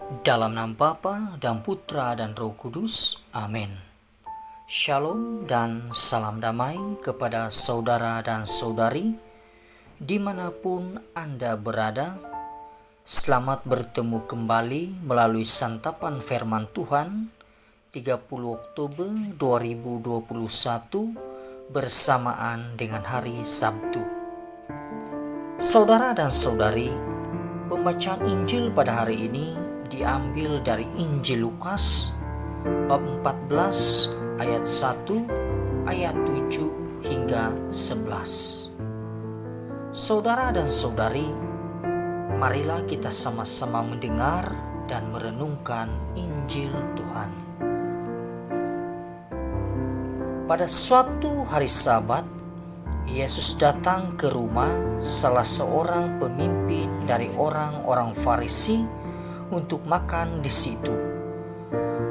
Dalam nama Bapa dan Putra dan Roh Kudus. Amin. Shalom dan salam damai kepada saudara dan saudari dimanapun Anda berada. Selamat bertemu kembali melalui santapan firman Tuhan 30 Oktober 2021 bersamaan dengan hari Sabtu. Saudara dan saudari, pembacaan Injil pada hari ini diambil dari Injil Lukas bab 14 ayat 1, ayat 7 hingga 11. Saudara dan saudari, marilah kita sama-sama mendengar dan merenungkan Injil Tuhan. Pada suatu hari Sabat, Yesus datang ke rumah salah seorang pemimpin dari orang-orang Farisi untuk makan di situ.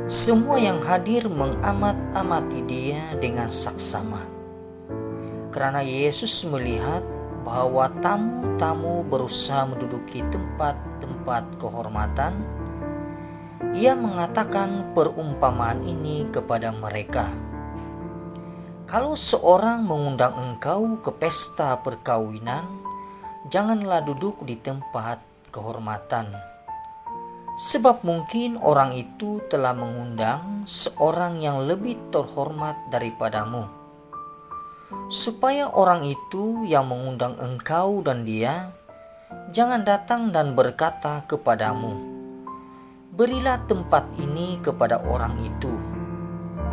Semua yang hadir mengamat-amati dia dengan saksama. Karena Yesus melihat bahwa tamu-tamu berusaha menduduki tempat-tempat kehormatan, ia mengatakan perumpamaan ini kepada mereka. Kalau seorang mengundang engkau ke pesta perkawinan, janganlah duduk di tempat kehormatan. Sebab mungkin orang itu telah mengundang seorang yang lebih terhormat daripadamu. Supaya orang itu yang mengundang engkau dan dia jangan datang dan berkata kepadamu, berilah tempat ini kepada orang itu.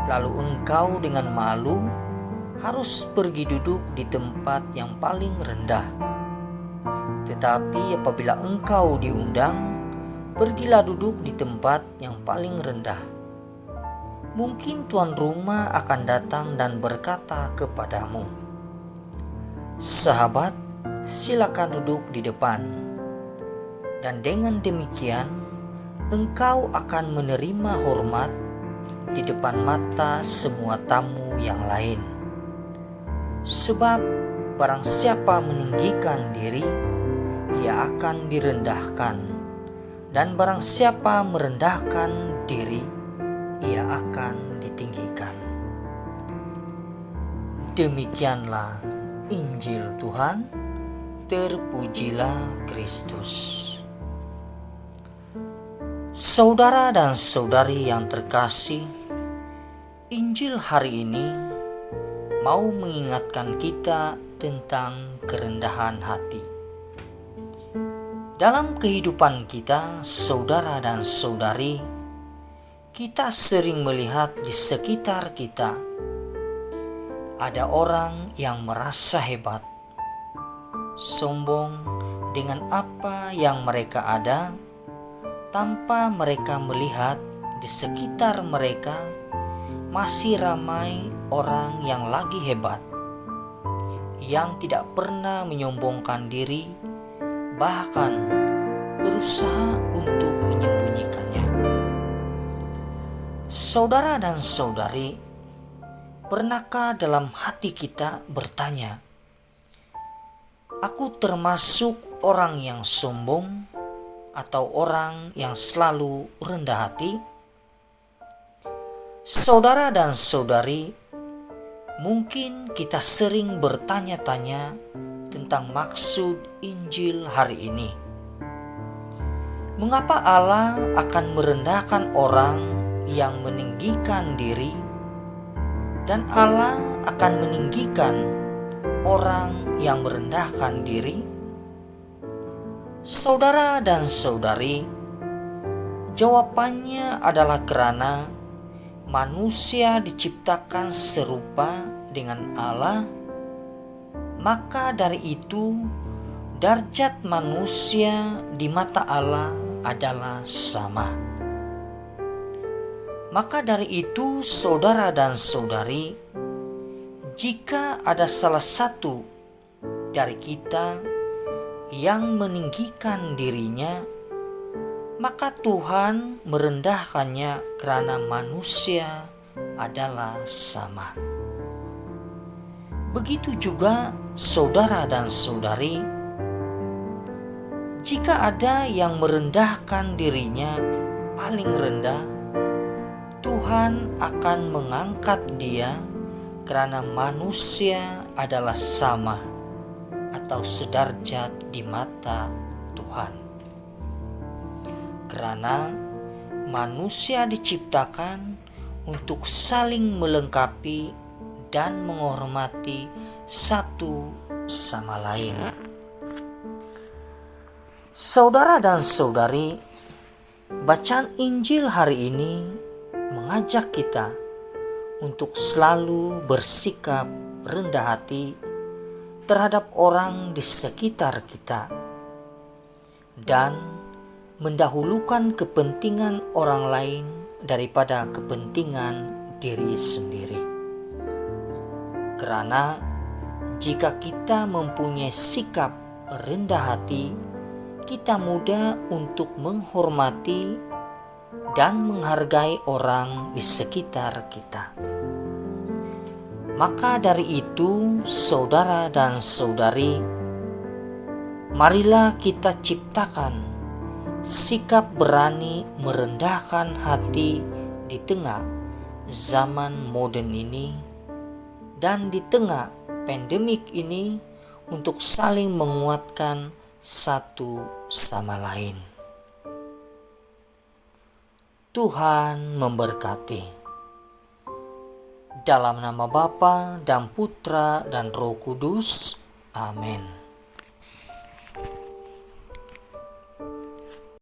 Lalu engkau dengan malu harus pergi duduk di tempat yang paling rendah. Tetapi apabila engkau diundang, pergilah duduk di tempat yang paling rendah. Mungkin tuan rumah akan datang dan berkata kepadamu, sahabat, silakan duduk di depan. Dan dengan demikian, engkau akan menerima hormat di depan mata semua tamu yang lain. Sebab barang siapa meninggikan diri, ia akan direndahkan. Dan barang siapa merendahkan diri, ia akan ditinggikan. Demikianlah Injil Tuhan. Terpujilah Kristus. Saudara dan saudari yang terkasih, Injil hari ini mau mengingatkan kita tentang kerendahan hati. Dalam kehidupan kita, saudara dan saudari, kita sering melihat di sekitar kita ada orang yang merasa hebat, sombong dengan apa yang mereka ada, tanpa mereka melihat di sekitar mereka masih ramai orang yang lagi hebat, yang tidak pernah menyombongkan diri, bahkan berusaha untuk menyembunyikannya. Saudara dan saudari, pernahkah dalam hati kita bertanya, aku termasuk orang yang sombong atau orang yang selalu rendah hati? Saudara dan saudari, mungkin kita sering bertanya-tanya tentang maksud Injil hari ini. Mengapa Allah akan merendahkan orang yang meninggikan diri, dan Allah akan meninggikan orang yang merendahkan diri? Saudara dan saudari, jawabannya adalah karena manusia diciptakan serupa dengan Allah. Maka dari itu, derajat manusia di mata Allah adalah sama. Maka dari itu, saudara dan saudari, jika ada salah satu dari kita yang meninggikan dirinya, maka Tuhan merendahkannya karena manusia adalah sama. Begitu juga saudara dan saudari, jika ada yang merendahkan dirinya paling rendah, Tuhan akan mengangkat dia karena manusia adalah sama atau sederajat di mata Tuhan. Karena manusia diciptakan untuk saling melengkapi dan menghormati satu sama lain. Saudara dan saudari, bacaan Injil hari ini mengajak kita untuk selalu bersikap rendah hati terhadap orang di sekitar kita dan mendahulukan kepentingan orang lain daripada kepentingan diri sendiri. Karena jika kita mempunyai sikap rendah hati, kita mudah untuk menghormati dan menghargai orang di sekitar kita. Maka dari itu, saudara dan saudari, marilah kita ciptakan sikap berani merendahkan hati di tengah zaman modern ini dan di tengah pandemik ini untuk saling menguatkan satu sama lain. Tuhan memberkati. Dalam nama Bapa dan Putra dan Roh Kudus. Amin.